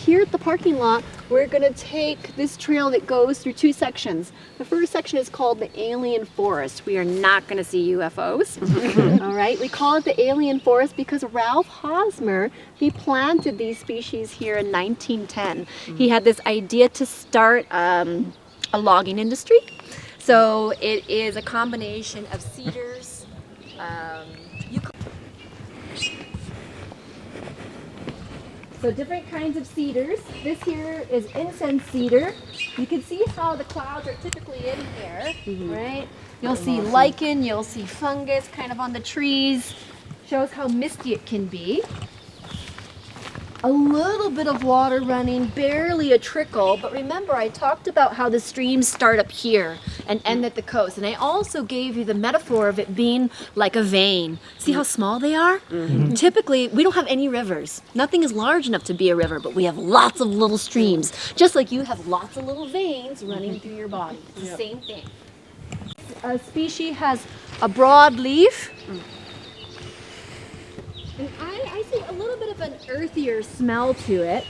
here at the parking lot, we're gonna take this trail that goes through two sections. The first section is called the Alien Forest. We are not gonna see UFOs. All right, we call it the Alien Forest because Ralph Hosmer, he planted these species here in 1910. He had this idea to start a logging industry. So it is a combination of cedars, so different kinds of cedars. This here is incense cedar. You can see how the clouds are typically in here, right? You'll see lichen, you'll see fungus kind of on the trees. Shows how misty it can be. A little bit of water running, barely a trickle, but remember I talked about how the streams start up here and end at the coast, and I also gave you the metaphor of it being like a vein. See how small they are? Typically, we don't have any rivers. Nothing is large enough to be a river, but we have lots of little streams, just like you have lots of little veins running through your body. It's the same thing. A species has a broad leaf. And I see a little bit of an earthier smell to it.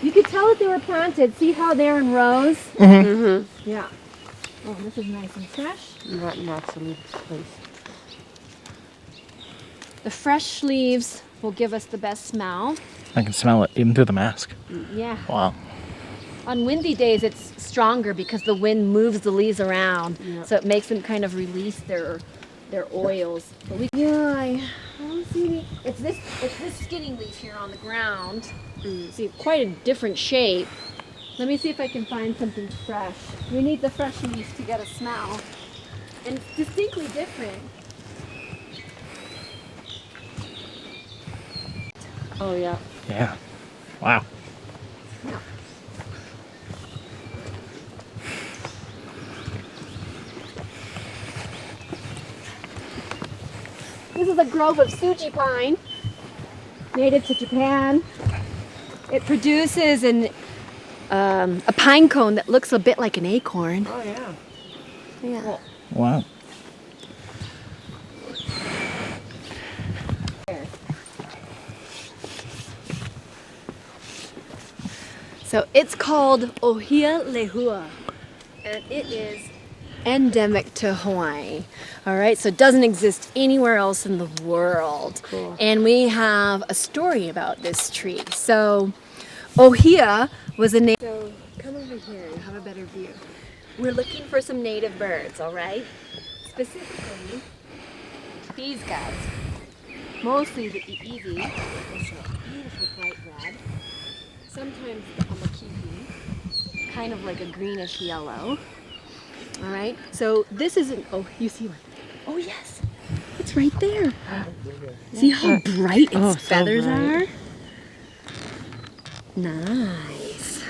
You could tell that they were planted. See how they're in rows? Yeah. Oh, this is nice and fresh. Not to leave this place. The fresh leaves will give us the best smell. I can smell it even through the mask. Yeah. Wow. On windy days, it's stronger because the wind moves the leaves around, so it makes them kind of release their oils. But I don't see any. It's this skinny leaf here on the ground. See, quite a different shape. Let me see if I can find something fresh. We need the fresh leaves to get a smell, and it's distinctly different. Oh yeah. Yeah. Wow. No. This is a grove of Suji pine, native to Japan. It produces a pine cone that looks a bit like an acorn. Oh yeah. Yeah. Wow. So it's called Ohia lehua, and it is endemic to Hawaii. All right, so it doesn't exist anywhere else in the world. Cool. And we have a story about this tree. So Ohia was a native. So come over here and have a better view. We're looking for some native birds, all right? Specifically, these guys. Mostly the iiwi, which is a beautiful bright red. Sometimes the amakipi, kind of like a greenish yellow. All right, so this isn't, oh, you see one. Oh yes, it's right there. See how bright its feathers are? Nice.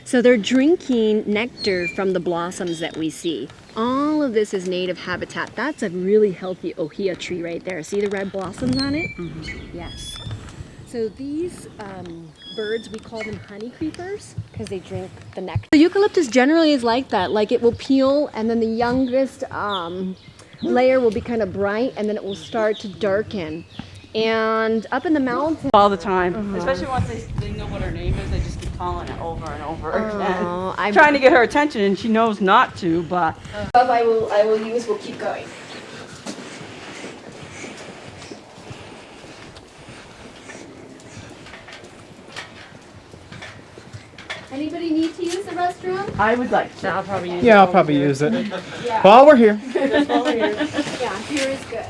So they're drinking nectar from the blossoms that we see. All of this is native habitat. That's a really healthy ohia tree right there. See the red blossoms on it? Yes. So these birds, we call them honey creepers because they drink the nectar. The eucalyptus generally is like that. Like it will peel and then the youngest layer will be kind of bright and then it will start to darken. And up in the mountains... All the time. Especially once they know what her name is, they just keep calling it over and over again. I'm trying to get her attention and she knows not to, but... I will use, we'll keep going. Anybody need to use the restroom? I would like to. I'll probably use it. Yeah, I'll probably use it. Yeah. While we're here. Yeah, here is good.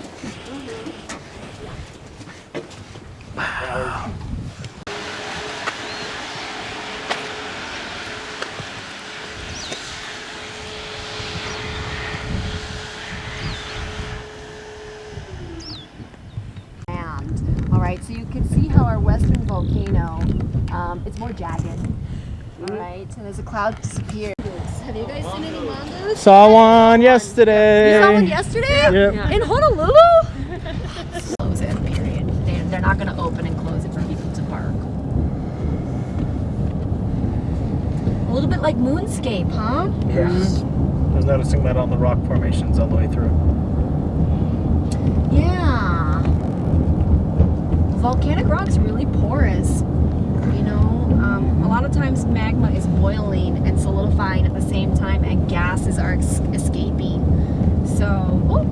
Wow. All right, so you can see how our western volcano, it's more jagged. All right, so as the clouds disappear. Have you guys seen any mangoes? Saw one yesterday. You saw one yesterday? Yep. In Honolulu? Close it, period. They're not going to open and close it for people to park. A little bit like moonscape, huh? Yes. I was noticing that on the rock formations all the way through. Yeah. Volcanic rock's really porous. You know, lot of times magma is boiling and solidifying at the same time, and gases are escaping. So, oh,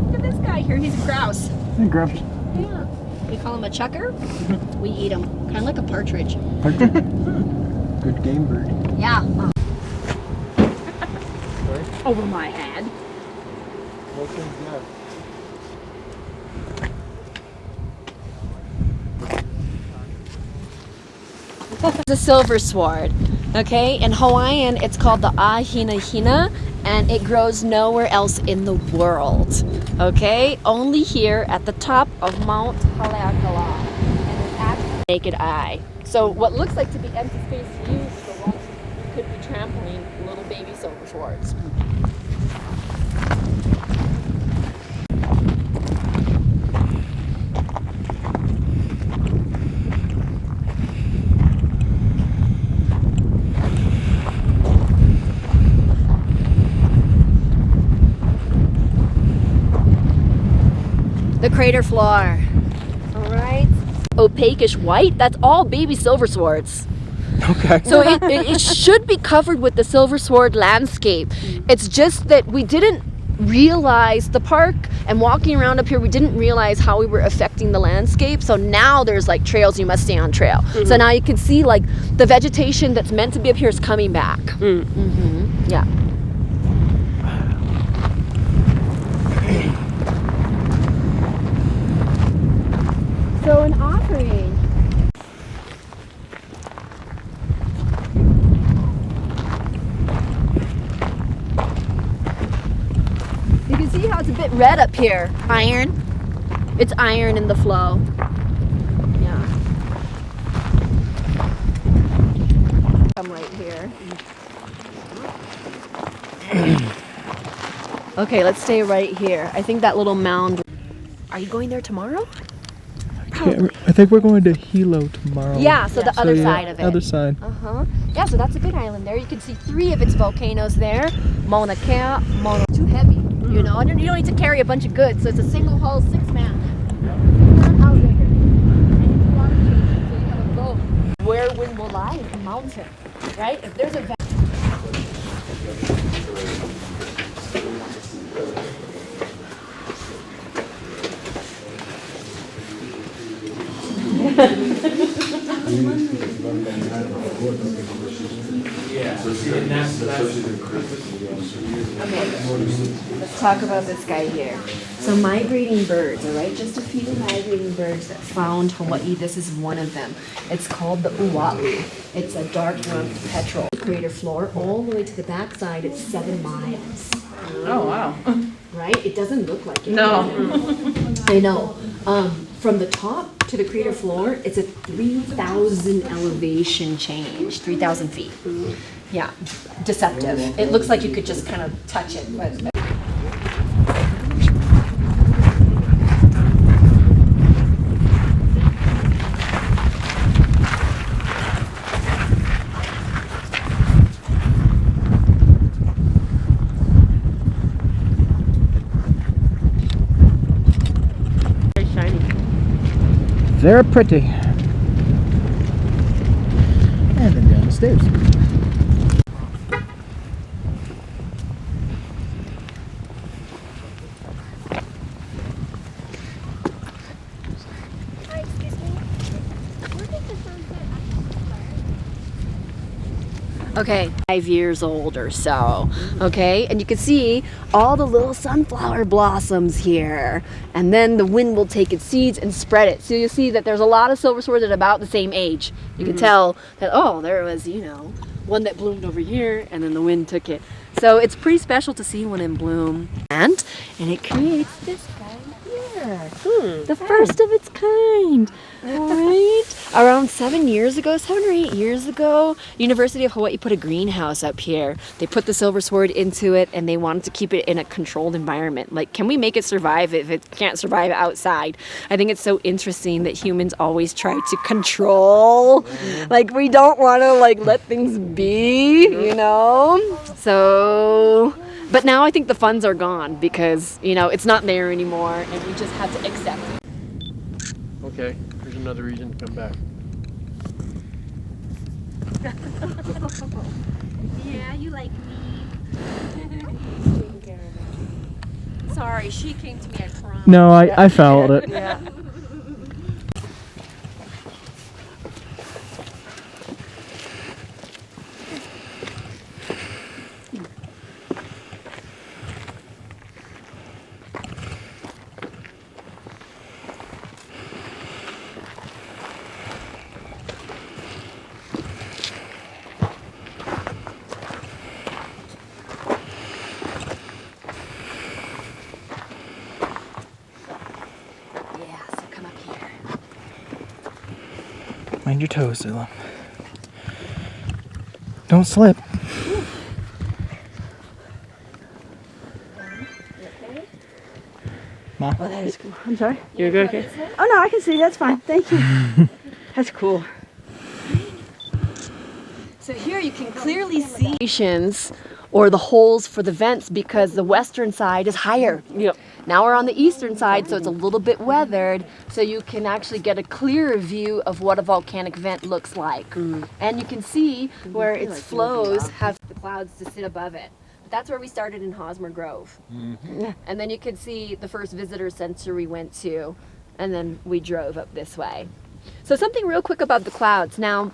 look at this guy here. He's a grouse. Hey, grouse. Yeah. We call him a chucker. We eat him, kind of like a partridge. Partridge. Good game bird. Yeah. Over my head. What's in that? It's a silver sword. Okay, in Hawaiian it's called the Ahinahina, and it grows nowhere else in the world. Okay, only here at the top of Mount Haleakala, and it's actually naked eye. So what looks like to be empty space to you is the one you could be trampling little baby silver swords. The crater floor. All right. Opaquish white, that's all baby silver swords. Okay. So it should be covered with the silver sword landscape. It's just that we didn't realize the park, and walking around up here, we didn't realize how we were affecting the landscape. So now there's like trails, you must stay on trail. Mm-hmm. So now you can see like the vegetation that's meant to be up here is coming back. Mm-hmm. Yeah. So an offering. You can see how it's a bit red up here. Iron. It's iron in the flow. Yeah. Come right here. Okay, let's stay right here. I think that little mound. Are you going there tomorrow? I think we're going to Hilo tomorrow. Yeah, so the other side of it. Other side. Uh-huh. Yeah, so that's a big island there. You can see 3 of its volcanoes there. Mauna Kea, Mauna. Too heavy, you know, and you don't need to carry a bunch of goods. So it's a single hull 6-man. Out there. And if you want to change it, so you have a boat. Where wind will lie is the mountain, right? If there's a Let's talk about this guy here. So migrating birds, all right? Just a few migrating birds that found Hawaii. This is one of them. It's called the uwa'u. It's a dark brown petrel. Crater floor all the way to the backside. It's 7 miles. Oh, wow. Right? It doesn't look like it. No. I know. From the top to the crater floor, it's a 3,000 elevation change, 3,000 feet. Yeah, deceptive. It looks like you could just kind of touch it, but. Very pretty. And then down the stairs. Hi, excuse me. Where did the sunset actually? Okay, 5 years old or so. Okay, and you can see all the little sunflower blossoms here. And then the wind will take its seeds and spread it. So you'll see that there's a lot of silver swords at about the same age. You can tell that, oh, there was, you know, one that bloomed over here and then the wind took it. So it's pretty special to see one in bloom. And it creates this guy here. The first of its kind. All right. Around 7 or 8 years ago, University of Hawaii put a greenhouse up here. They put the silver sword into it and they wanted to keep it in a controlled environment. Like, can we make it survive if it can't survive outside? I think it's so interesting that humans always try to control. Like, we don't want to like let things be, you know? So, but now I think the funds are gone because, you know, it's not there anymore and we just have to accept it. Okay, here's another reason to come back. Yeah, you like me. Sorry, she came to me, I promise. No, I felt it. Yeah. Yeah, so come up here. Mind your toes, Zilla. Don't slip. Mom? Oh, that is cool. I'm sorry. You're good, okay? Oh, no, I can see. That's fine. Thank you. That's cool. So here you can clearly see or the holes for the vents because the western side is higher. Yep. Now we're on the eastern side, so it's a little bit weathered, so you can actually get a clearer view of what a volcanic vent looks like. And you can see where its flows have the clouds to sit above it. But that's where we started in Hosmer Grove. And then you can see the first visitor center we went to, and then we drove up this way. So something real quick about the clouds. Now,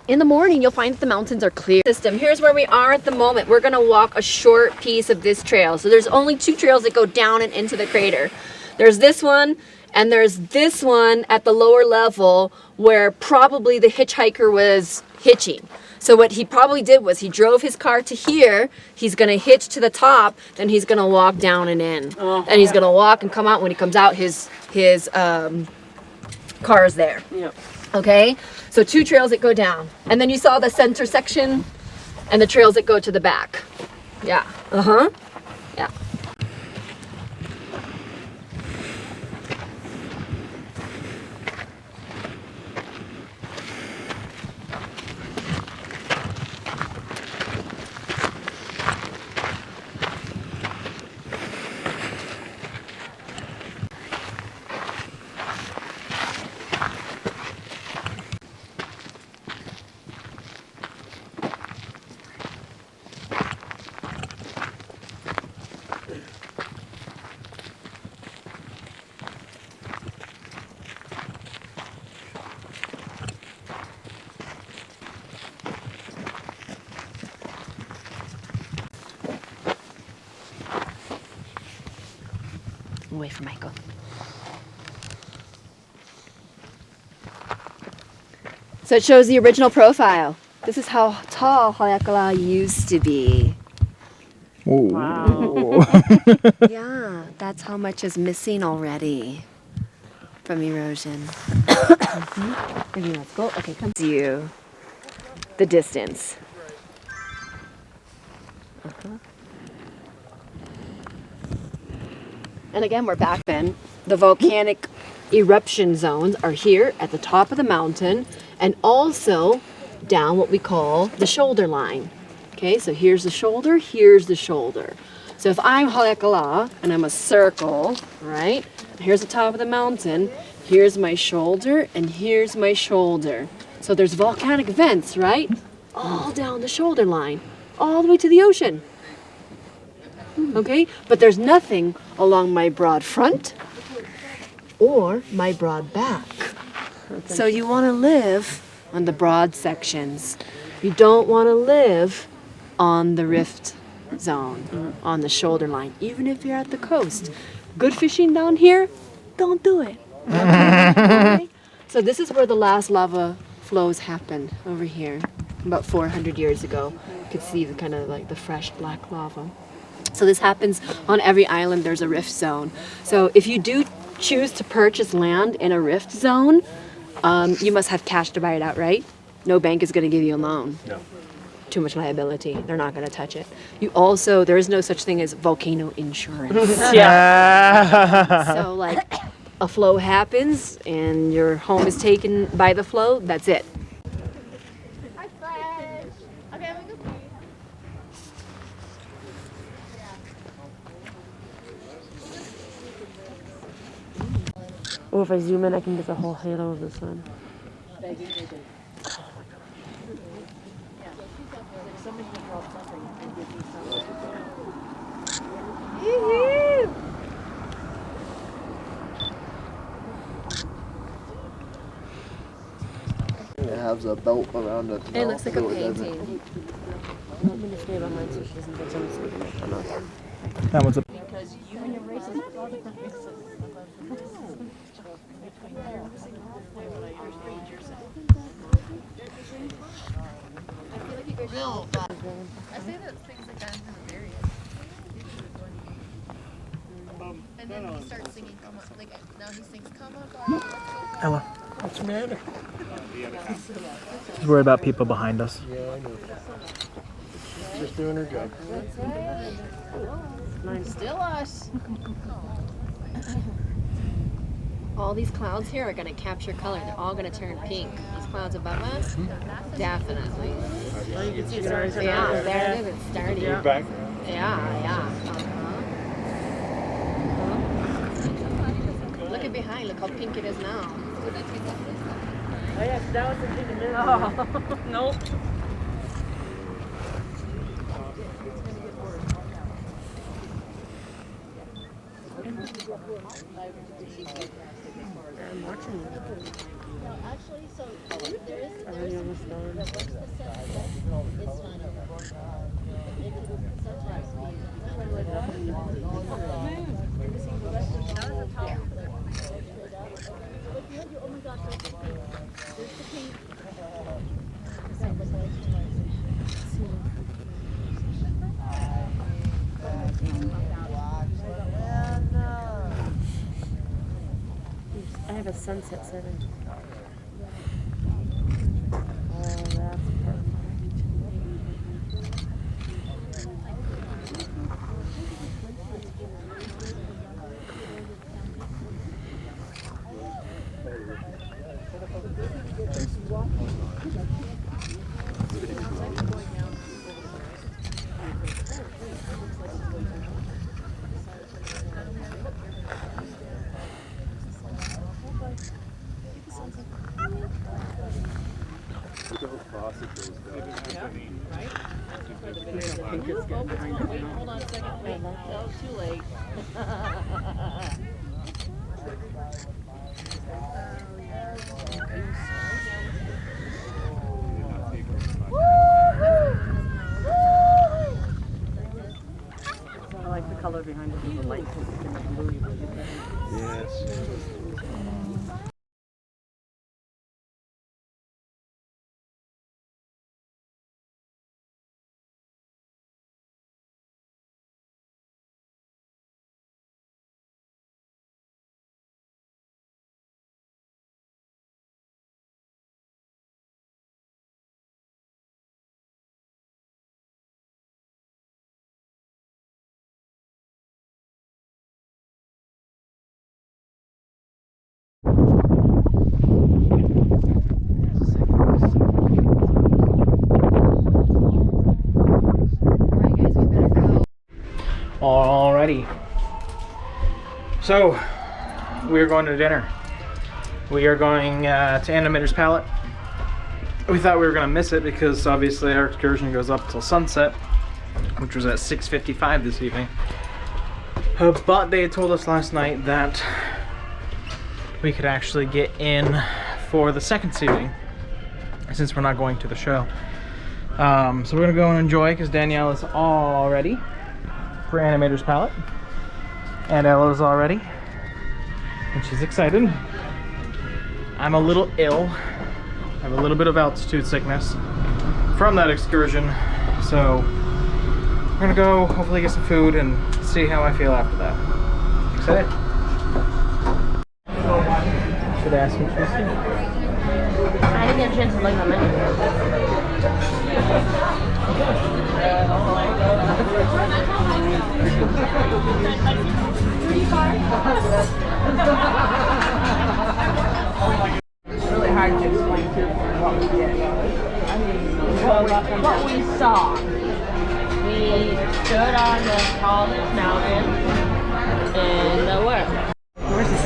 in the morning, you'll find that the mountains are clear. Here's where we are at the moment. We're gonna walk a short piece of this trail. So there's only two trails that go down and into the crater. There's this one, and there's this one at the lower level where probably the hitchhiker was hitching. So what he probably did was he drove his car to here, he's gonna hitch to the top, then he's gonna walk down and in. And he's gonna walk and come out. When he comes out, his car is there. Yep. Okay, so two trails that go down. And then you saw the center section and the trails that go to the back. Yeah, yeah. Away from Michael. So it shows the original profile. This is how tall Haleakala used to be. Wow. Yeah, that's how much is missing already from erosion. Maybe let's go. Okay, come to you. The distance. And again, we're back then. The volcanic eruption zones are here at the top of the mountain and also down what we call the shoulder line. Okay, so here's the shoulder, here's the shoulder. So if I'm Haleakala and I'm a circle, right? Here's the top of the mountain, here's my shoulder, and here's my shoulder. So there's volcanic vents, right? All down the shoulder line, all the way to the ocean. Okay, but there's nothing along my broad front or my broad back. So you want to live on the broad sections. You don't want to live on the rift zone, on the shoulder line, even if you're at the coast. Good fishing down here, don't do it. Okay? So this is where the last lava flows happened, over here, about 400 years ago. You could see the kind of like the fresh black lava. So this happens on every island. There's a rift zone. So if you do choose to purchase land in a rift zone, you must have cash to buy it outright. No bank is going to give you a loan. No. Too much liability. They're not going to touch it. You also, there is no such thing as volcano insurance. Yeah. So like a flow happens and your home is taken by the flow, that's it. Hi, Flash. Okay, I'm gonna go pee. Oh, if I zoom in, I can get the whole halo of the sun. it has a belt around it. It looks like a painting. That one's a I say that things like that in the area. And then he starts singing, come on, like now he sings, come on, Barbie, let's go. Ella. What's the matter? She's worried about people behind us. Yeah, I know. Just doing her job. Still us. All these clouds here are going to capture color. They're all going to turn pink. These clouds above us, definitely. Yeah, there it is. It's starting. You're back. Yeah. Look at behind. Look how pink it is now. Oh yeah, that was the thing to miss. Oh, nope. I'm watching you. No, actually, so there is the works the sunset is fun. It can sometimes be. Oh my gosh, there's the pink. There's the pink. I have a sunset setting. Oh, that's perfect. Hold on a second. Wait, no, too late. I like the color behind it with the light. Yes. Alrighty. So, we're going to dinner. We are going to Animator's Palette. We thought we were going to miss it because obviously our excursion goes up till sunset, which was at 6:55 this evening. But they had told us last night that we could actually get in for the second seating since we're not going to the show. So we're going to go and enjoy because Danielle is all ready for Animator's Palette. And Ella's all ready. And she's excited. I'm a little ill. I have a little bit of altitude sickness from that excursion. So we're gonna go hopefully get some food and see how I feel after that. Excited? Should I ask what she's doing? I didn't get a chance to look at the menu. It's really hard to explain to what we did. I mean, what we saw. We stood on the tallest mountain in the world. Where's this?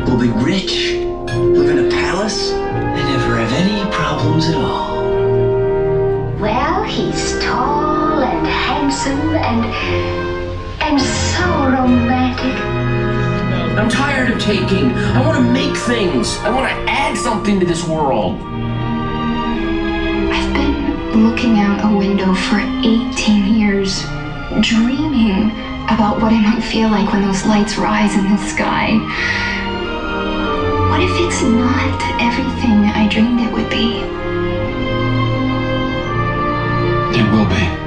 We'll be rich, live in a palace, and never have any problems at all. Well, he's tall and handsome and so romantic. I'm tired of taking. I want to make things. I want to add something to this world. I've been looking out a window for 18 years, dreaming about what it might feel like when those lights rise in the sky. What if it's not everything I dreamed it would be? It will be.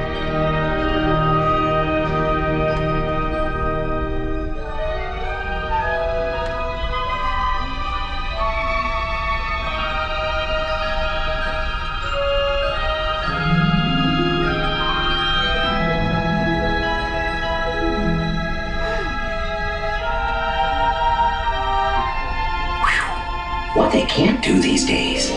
What they can't do these days.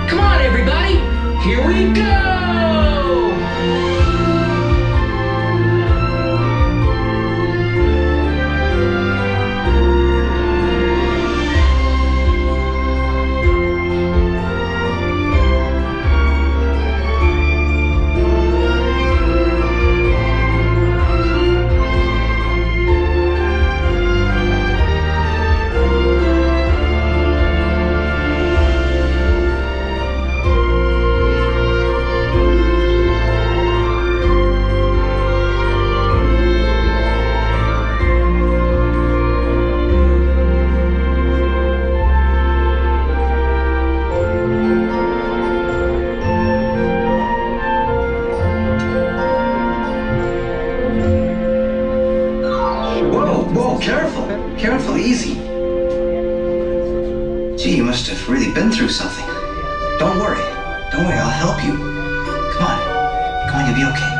Come on, everybody! Here we go! Careful, easy. Gee, you must have really been through something. Don't worry, I'll help you. Come on, you'll be okay.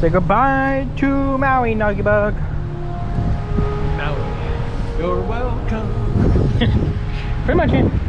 Say goodbye to Maui, Nuggy Bug. Maui, you're welcome. Pretty much it.